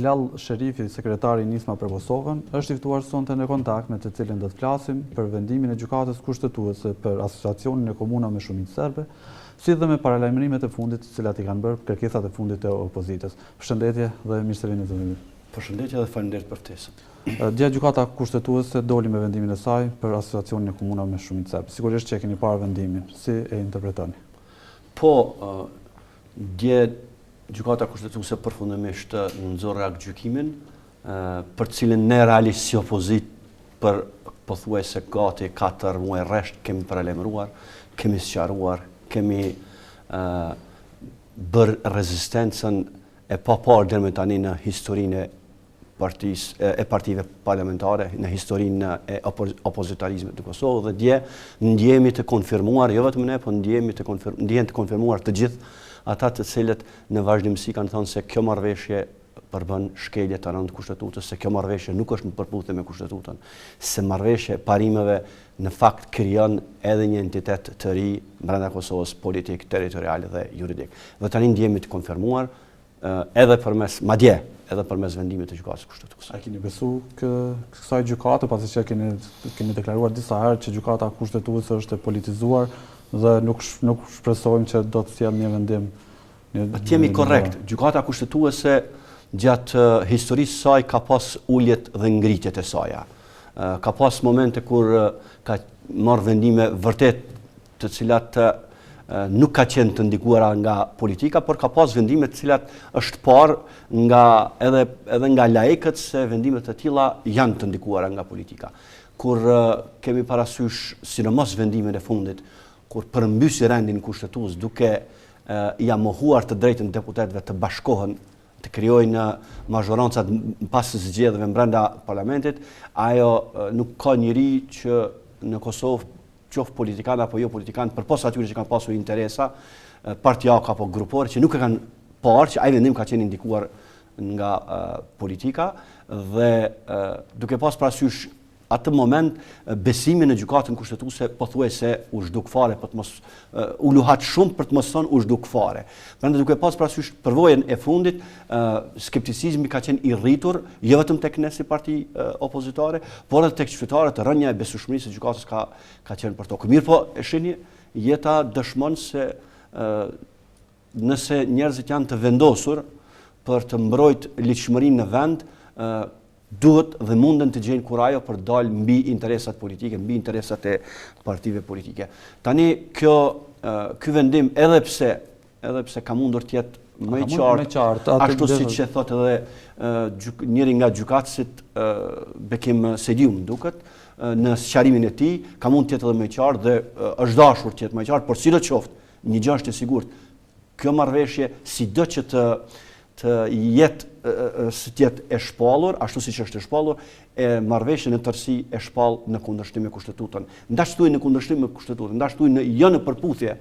Bilal Sherifi, sekretari i Nisma për Kosovën, është i ftuar sonte në kontakt me të cilin do të flasim për vendimin e gjykatës kushtetuese për asociacionin e komunave me shumicë serbe, si dhe me paralajmërimet e fundit të cilat i kanë bërë kërkesat e fundit të opozitës. Përshëndetje dhe mirë se vini zëvendit. Përshëndetje dhe faleminderit për ftesën. Dje gjykata kushtetuese doli me vendimin e saj për asociacionin e komunave me shumicë serbe. Sigurisht që e keni parë vendimin. Si e interpretoni? Po, dje gjykata kushtetuese përfundimisht nxorri akt gjykimin, për cilin ne realisht si opozit për pothuajse gati 4 muaj rresht kemi paralajmëruar, kemi sqaruar, kemi bërë rezistencën e paparë deri më tani në historinë e partive parlamentare, në historinë e opozitarizmit të Kosovës, dhe dje ndjehemi të konfirmuar, jo vetëm ne, po ndjehen të konfirmuar të gjithë ata të cilët në vazhdimsi kanë thënë se kjo marrëveshje përbën shkelje të rëndë kushtetutës, se kjo marrëveshje nuk është në përputhje me kushtetutën, se marrëveshje parimeve në fakt krijon edhe një entitet të ri brenda Kosovës politik, territorial dhe juridik. Dhe tani ndjehemi të konfirmuar edhe përmes vendimit të gjykatës kushtetuese. A keni besu kësaj gjykate, pasi që keni deklaruar disa herë që gjykata kushtetuese është e politizuar dhe nuk shpresojmë që do të sjellë një vendim. Jemi korrekt. Gjykata kushtetuese gjatë historisë saj ka pas uljet dhe ngritjet e saja. Ka pas momente kur ka marrë vendime vërtet të cilat nuk ka qenë të ndikuara nga politika, por ka pas vendime të cilat është parë edhe nga laikët se vendimet e tilla janë të ndikuara nga politika. Kur kemi parasysh sidomos vendimin e fundit, kur përmbysi rendin kushtetues duke ja mohuar të drejtën deputetëve të bashkohen, të krijojnë mazhorancat pas zgjedhjeve brenda parlamentit, ajo nuk ka njeri që në Kosovë, qoftë politikan apo jo politikan, përpos atyre që kanë pasur interesa, partijake apo grupore, që nuk e kanë parë që ai vendim ka qenë indikuar nga politika, dhe duke pas parasysh atë moment besimin në gjykatën kushtetuese pothuajse u zhduk fare, u luhat shumë për të mos thënë u zhduk fare. Prandaj duke pas parasysh përvojën e fundit, skepticizmi ka qenë i rritur, jo vetëm tek ne si parti opozitare, por edhe tek qytetarët, rënja e besueshmërisë së gjykatës ka qenë për tokë. Mirë po, e shihni, jeta dëshmon se nëse njerëzit janë të vendosur për të mbrojtë ligjshmërinë në vend, duhet dhe munden të gjejnë kurajo për dalë mbi interesat politike, mbi interesat e partive politike. Tani ky vendim edhe pse ka mundur të jetë më i qartë, ashtu siç e thotë edhe njëri nga gjykatësit Bekim Sediu më duket, në sqarimin e tij, ka mund të jetë edhe më i qartë dhe është dashur të jetë më i qartë, por sidoqoftë, një gjë është e sigurt, kjo marrëveshje sido që të jetë e shpallur, ashtu siç është e shpallur, marrëveshjen në tërësi e shpall në kundërshtim me kushtetutën. Ndash thuaj në kundërshtim me kushtetutën, ndash thuaj jo në përputhje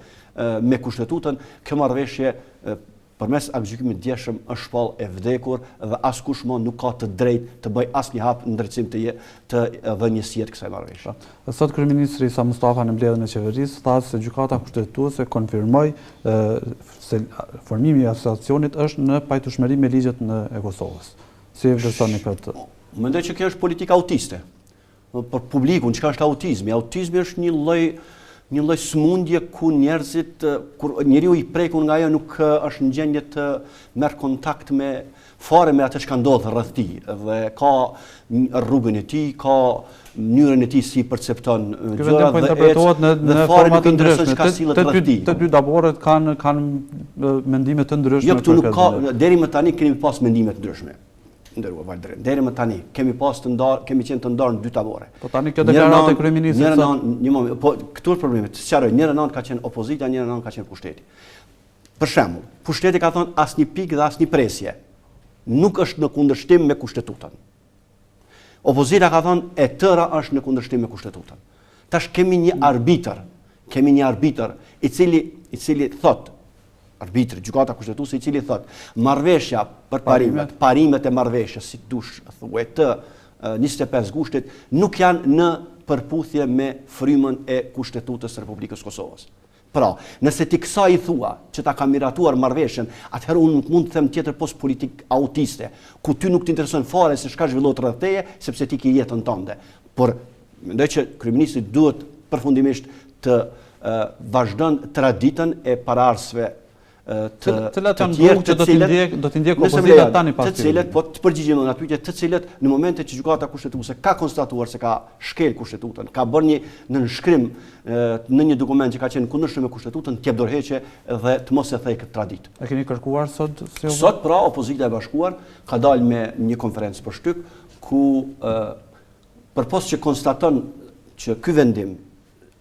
me kushtetutën, kjo marrëveshje përmes aktgjykimit të djeshëm është shpall e vdekur dhe askush më nuk ka të drejtë të bëj asnjë hap në drejtësim të dhënies jetë kësaj marrëveshje. Sot kryeministri Sa Mustafa në mbledhjen e qeverisë tha se gjykata kushtetuese konfirmoi se formimi i asociacionit është në pajtueshmëri me ligjet e Kosovës. Si e vlerësoni këtë? Mendoj që kjo është politika autiste. Për publikun, çka është autizmi? Autizmi është një lloj smundje ku njerëzit, kur njeriu i prekur nga ajo nuk është në gjendje të merr kontakt me atë që ndodh rreth tij, dhe ka rrugën e tij, ka mënyrën e tij si percepton gjërat dhe interpretohet në forma të ndryshme. Të dy taborët kanë mendime të ndryshme. Jo, këtu nuk ka, deri më tani kemi pas mendime të ndryshme. Ndërua Valdren, deri më tani kemi qenë të ndarë në dy tabore. Po tani kjo deklaratë e kryeministrit një moment, po këtu është problemi. Të sqaroj, njëra anë ka qenë opozita, njëra anë ka qenë pushteti. Për shembull, pushteti ka thënë asnjë pikë dhe asnjë presje nuk është në kundërshtim me kushtetutan. Opozita ka thënë e tëra është në kundërshtim me kushtetutan. Tash kemi një arbitër i cili thotë, arbitri, gjykata kushtetuese i cili thotë marrëveshja për parimet e marrëveshjes, si dush thuaj të 25 gushtit, nuk janë në përputhje me frymën e Kushtetutës së Republikës Kosovës. Pra, nëse ti kësa i thua që ta ka miratuar marrëveshjen, atëherë unë nuk mund të them tjetër post politik autiste, ku ty nuk t'intereson fare se çka zhvillohet rreth teje, sepse ti ke jetën tënde. Por mendoj që kryeministri duhet përfundimisht të vazhdon traditën e paraardhësve të tjerë që do t'i ndjek opozita tani pas të cilët po të përgjigjem në pyetje të cilët në momentin që gjykata kushtetuese ka konstatuar se ka shkel kushtetutën, ka bërë një nënshkrim në një dokument që ka qenë kundërshtim me kushtetutën, të jep dorëheqje dhe të mos e thej këtë traditë. E keni kërkuar sot si Sot pra opozita e bashkuar ka dalë me një konferencë për shtyp ku përpos që konstaton që ky vendim,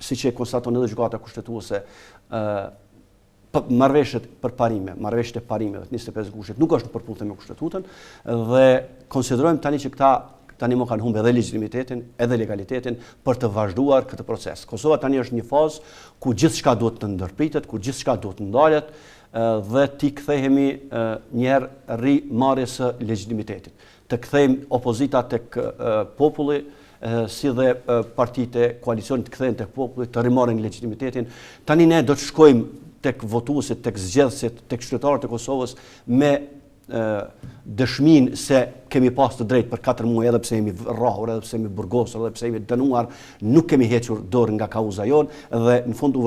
siç e konstaton edhe gjykata kushtetuese, marrëveshjet për parime, marrëveshjet e parimeve të 25 kushtet nuk është në përputhje me kushtetutën dhe konsiderojmë tani që këta tani më kanë humbë edhe legitimitetin, edhe legalitetin për të vazhduar këtë proces. Kosova tani është një fazë ku gjithçka duhet të ndërpritet, ku gjithçka duhet të ndalet dhe ti kthehemi një herë rimarrjes së legitimitetit. Të kthejmë opozita tek populli, si dhe partitë e koalicionit të kthehen tek populli, të rimarrin legitimitetin. Tani ne do të shkojmë tek votuesit, tek zgjedhësit, tek qytetarët e Kosovës me dëshminë se kemi pas të drejtë për 4 muaj, edhe pse jemi rrahur, edhe pse jemi burgosur, edhe pse jemi dënuar, nuk kemi hequr dorë nga kauza jonë dhe në fund u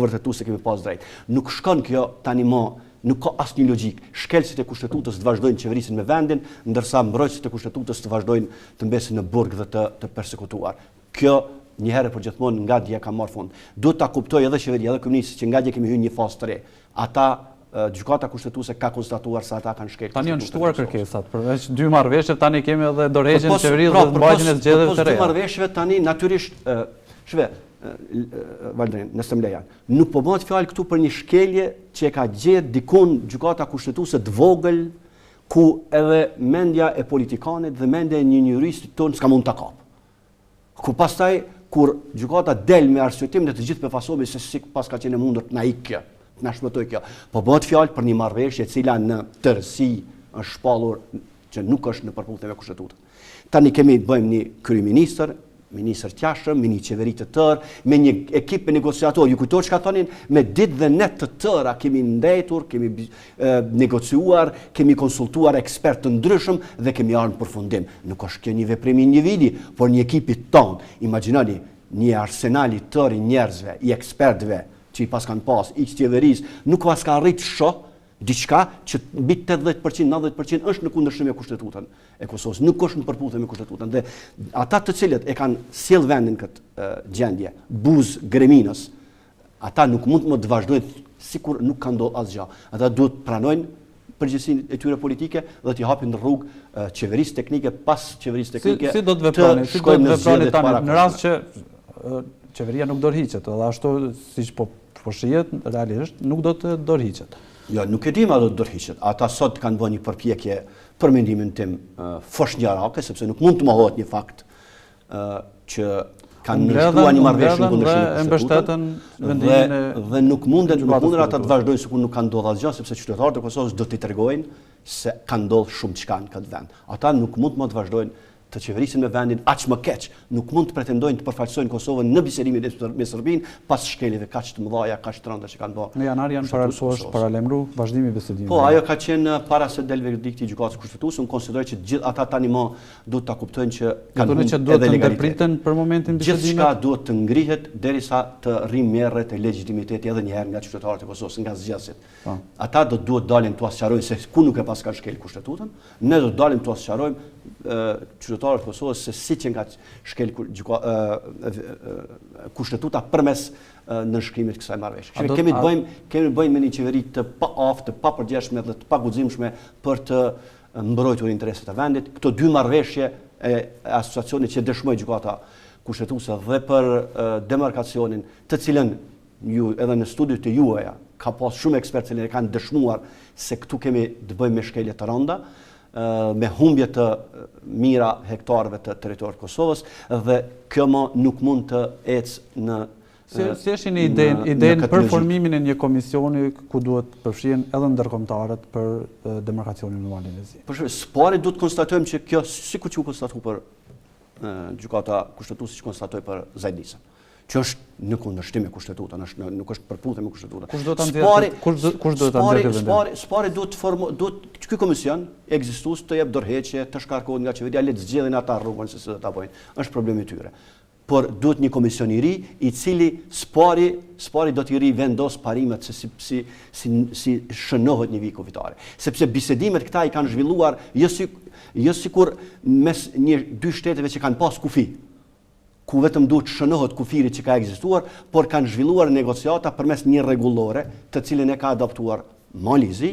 vërtetu se kemi pas drejtë. Nuk shkon kjo tani më, nuk ka asnjë logjik. Shkelësit e kushtetutës të vazhdojnë qeverisin me vendin, ndërsa mbrojtësit e kushtetutës të vazhdojnë të mbesin në burg dhe të persekutuar. Kjo një herë për gjithmonë nga dje ka marrë fund. Duhet ta kuptoj edhe qeveria, edhe kryeministri që nga dje kemi hyrë një fazë të re. Ata gjykata kushtetuese ka konstatuar se ata kanë shkelur. Tani janë shtuar kërkesat, përveç 2 marrëveshjeve tani kemi edhe dorëheqjen e qeverisë dhe mbajtjen e zgjedhjeve të reja. 2 marrëveshjeve tani natyrisht Valdrin, nëse më lejan. Nuk po bëhet fjalë këtu për një shkelje që e ka gjetë dikun gjykata kushtetuese të vogël, ku edhe mendja e politikanit dhe mendja e një juristit ton s'ka mund ta kap. Ku pastaj kur gjykata del me arsyetim dhe të gjithë befasohemi se si pas ka qenë mundur të na ikë kjo, të na shpëtoj kjo. Po bëhet fjalë për një marrëveshje e cila në tërësi është shpallur që nuk është në përputhje me kushtetutën. Tani kemi bëjmë një kryeministër, ministër të jashtëm, me një qeveri të tërë, me një ekip negociator. Ju kujtohet çka thonin, me ditë dhe net të tëra kemi ndetur, kemi negociuar, kemi konsultuar ekspertë të ndryshëm dhe kemi ardhur në përfundim. Nuk është kjo një veprim i individi, por një ekipi ton. Imagjinoni një arsenal i tërë i njerëzve, i ekspertëve që i pas kanë pas, i qeverisë, nuk pas ka arrit shoh diçka që mbi 80%, 90% është në kundërshtim me kushtetutën e Kosovës, nuk është në përputhje me kushtetutën. Dhe ata të cilët e kanë sjell vendin këtë gjendje, buzë greminës, ata nuk mund më të vazhdojnë sikur nuk ka ndodhur asgjë. Ata duhet pranojnë përgjegjësinë e tyre politike dhe t'i hapin rrugë qeverisë teknike pas qeverisë teknike. Si do të veproni tani në rast që qeveria nuk dorëhiqet, edhe ashtu siç po shihet realisht nuk do të dorëhiqet. Jo, nuk e di ma do të dorëhiqet. Ata sot kanë bërë një përpjekje për mendimin tim foshnjarake, sepse nuk mund të mohohet një fakt që kanë nënshkruar një marrëveshje kundërshtim me kushtetutën dhe nuk munden ata të vazhdojnë sikur nuk kanë ndodhur asgjë, sepse qytetarët e Kosovës do t'i tregojnë se ka ndodhur shumë çka në këtë vend. Ata nuk mund më të vazhdojnë të qeverisin me vendin aq më keq, nuk mund të pretendojnë të përfaqësojnë Kosovën në biserimin me Serbinë pas shkeljeve kaq të mëdha, kaq të rënda që kanë bërë. Në janar janë paralajmëruar vazhdimi i bisedimit. Po, ajo ka qenë para se del verdikti i gjykatës kushtetuese, unë konsideroj që gjithë ata tani më duhet ta kuptojnë që kanë edhe legalitet për momentin bisedimit. Gjithçka duhet të ngrihet derisa të rrimjerret e legitimiteti edhe një herë nga qytetarët e Kosovës, nga zgjedhësit. Ata duhet dalin tu sqarojnë se ku nuk e pas kanë shkel kushtetutën, ne do të dalim tu sqarojmë qytetarët e Kosovës se si që nga shkel kushtetuta përmes nënshkrimit kësaj marrëveshje. Kemi të bëjmë me një qeveri të paaftë, të papërgjeshme dhe të paguximshme për të mbrojtur interesat e vendit. Këto 2 marrëveshje e asociacionit që dëshmoi gjykata kushtetuese dhe për demarkacionin, të cilën ju edhe në studiot e juaja ka pas shumë ekspertë që kanë dëshmuar se këtu kemi të bëjmë me shkelje të rënda, me humbje të mira hektarëve të teritorit Kosovës dhe kjo më nuk mund të ecë në Si është një idenë për formimin e një komisioni ku duhet përfshihen edhe ndërkombëtarët për demarkacionin në Malin e Zi? Pari duhet konstatojmë që kjo sikur që u konstatoi për gjykata kushtetuese që konstatoi për Zajnisën, që është në kundërshtim me kushtetutën, nuk është përputhje me kushtetutën. Kush do ta nxjerrë vendim? Spari duhet ky komision ekzistues të jep dorëheqje, të shkarkohet nga qeveria, le të zgjedhin ata rrugën se do ta bëjnë. Është problemi i tyre. Por duhet një komision i ri i cili spari do t'i rivendos parimet se si shënohet një vijë kufitare. Sepse bisedimet këta i kanë zhvilluar jo sikur mes dy shteteve që kanë pas kufi, ku vetëm duhet shënohet kufiri që ka ekzistuar, por kanë zhvilluar negociata përmes një rregullore, të cilën e ka adoptuar Malizi,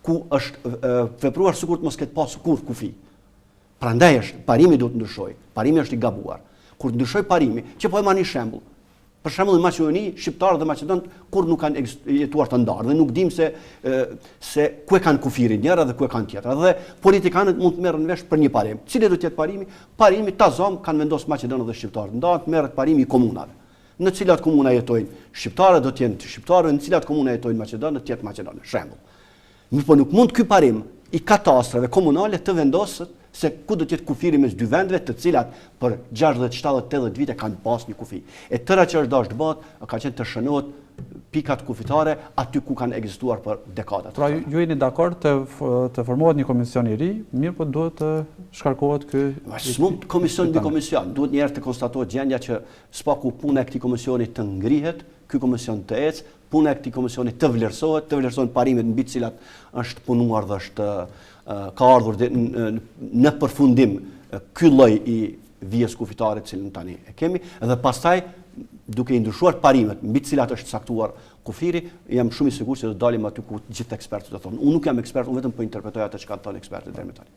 ku është vepruar sikur të mos ketë pas kurrë kufi. Prandaj parimi duhet ndryshoj. Parimi është i gabuar. Kur ndryshoj parimi, që po e marr një shembull. Për shembull në Maqedoni, shqiptarët dhe maqedonë kur nuk kanë jetuar të ndarë dhe nuk dim se ku e kanë kufirin njëra dhe ku e kanë tjetra. Dhe politikanët mund të merren vesh për një parim. Cili do të jetë parimi? Parimi tazom kanë vendosur maqedonët dhe shqiptarët. Ndahet merret parimi i komunave. Në cilat komuna jetojnë shqiptarët do të jenë shqiptarë, në cilat komuna jetojnë maqedonë do të jetë maqedonë. Shembull. Mirë, po nuk mund ky parim i katastrave komunale të vendosët se ku do të jetë kufiri mes dy vendeve të cilat për 60, 70, 80 vite kanë pas një kufi. E tëra që është dashur të bëhet, ka qenë të shënohet pikat kufitare aty ku kanë ekzistuar për dekada. Pra ju jeni dakord të formohet një komision i ri, mirë po duhet të shkarkohet ky s'mund komision mbi komision, duhet një herë të konstatohet gjendja që spaku puna e këtij komisioni të ngrihet, ky komision të ecë, puna e këtij komisioni të vlerësohen parimet mbi të cilat është punuar dhe është ka ardhur në përfundim ky lloj i vijës kufitare të cilën tani e kemi dhe pastaj duke i ndryshuar parimet mbi të cilat është caktuar kufiri, jam shumë i sigurt se do dalim aty ku gjithë ekspertët do thonë. Unë nuk jam ekspert, unë vetëm po interpretoj atë që kanë thënë ekspertët deri më tani.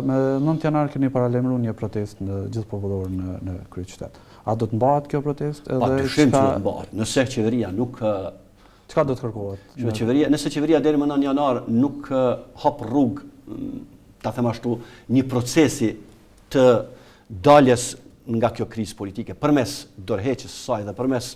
Me 9 janar keni paralajmëruar një protestë në gjithë popullore në kryeqytet. A do të mbahet kjo protestë edhe çka mbahet? Nëse qeveria nuk çka do të kërkohet? Nëse qeveria deri më 9 janar nuk hap rrugë ta them ashtu, një procesi të daljes nga kjo krizë politike përmes dorëheqjes së saj dhe përmes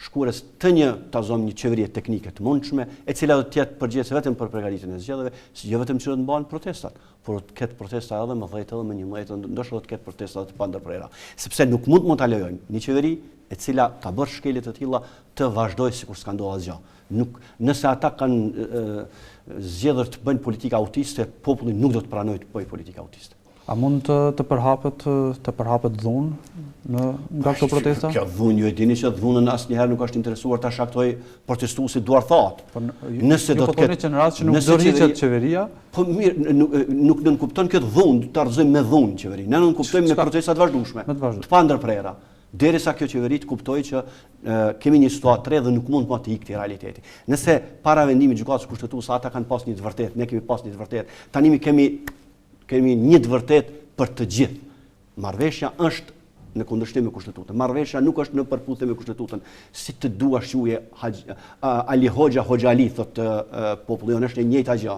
shkurës të një qeverie teknike të mundshme, e cila do të jetë përgjegjëse vetëm për përgatitjen e zgjedhjeve, jo vetëm që do të mbahen protestat, por do të ketë protesta edhe më 10 edhe më 11, ndoshta do të ketë protesta të pandërprera, sepse nuk mund ta lejojmë një qeveri e cila ka bërë shkelje të tilla të vazhdojë sikur s'ka ndodhur asgjë. Nëse ata kanë zgjedhur të bëjnë politikë autiste, populli nuk do të pranojë të bëjë politikë autiste. A mund të përhapet dhunë nga këto protesta? Kjo dhunë, ju e dini që dhunën asnjëherë nuk është interesuar ta shaktoj protestuesit duar thatë. Nëse do të ketë që në rast që nuk do rriqet qeveria, po mirë, nuk nënkupton këtë dhunë, ta rrëzojmë me dhunë qeverinë. Ne nënkuptojmë me protesta të vazhdueshme, të pandërprera. Derisa kjo qeveri të kuptojë që kemi një situatë të re dhe nuk mund më të ikë realiteti. Nëse para vendimit gjykatës kushtetuese ata kanë pas një të vërtetë, ne kemi pas një të vërtetë. Tani kemi një të vërtetë për të gjithë. Marrëveshja është në kundërshtim me kushtetutën. Marrëveshja nuk është në përputhje me kushtetutën. Si të duash quaje Ali Hoxha Ali thotë populli është e njëjta gjë.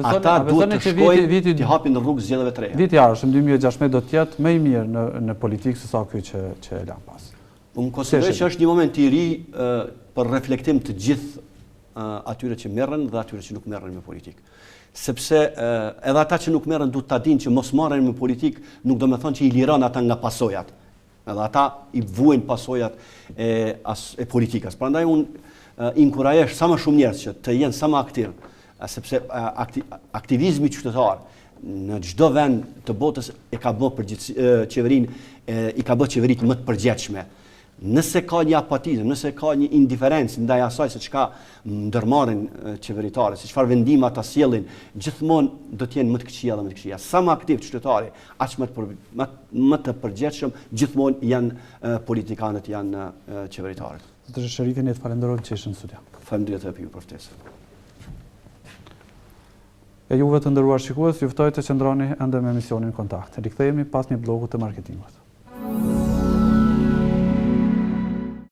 Ata duhet të shkojnë të hapin rrugë zgjedhjeve të reja. Viti i ardhshëm 2016 do të jetë më i mirë në politikë se sa ky që e lan pas. Unë konsideroj që është një moment i ri për reflektim të gjithë atyre që merren dhe atyre që nuk merren me politikë. Sepse edhe ata që nuk merren duhet ta dinë që mos marrjen me politikë nuk do të thonë që i liron ata nga pasojat. Edhe ata i vuajnë pasojat e politikës. Prandaj unë inkurajoj sa më shumë njerëz që të jenë sa më aktiv, sepse aktivizmi qytetar në çdo vend të botës e ka bërë qeverinë, i ka bërë qeveritë më të përgjithshme. Nëse ka një apatizëm, nëse ka një indiferencë ndaj asaj se çka ndërmarrin qeveritarët, se çfarë vendime ata sjellin, gjithmonë do të jenë më të këqija dhe më të këqija. Sa më aktiv qytetari, aq më të përgjithshëm gjithmonë janë politikanët, janë qeveritarët. Zotëri Sherifi, ne të falenderoj që ishin në studio. Faleminderit ju për ftesën. E juve të nderuar shikues, ju ftoj të qëndroni ende me emisionin Kontakt. Rikthehemi pas një bloku të marketingut.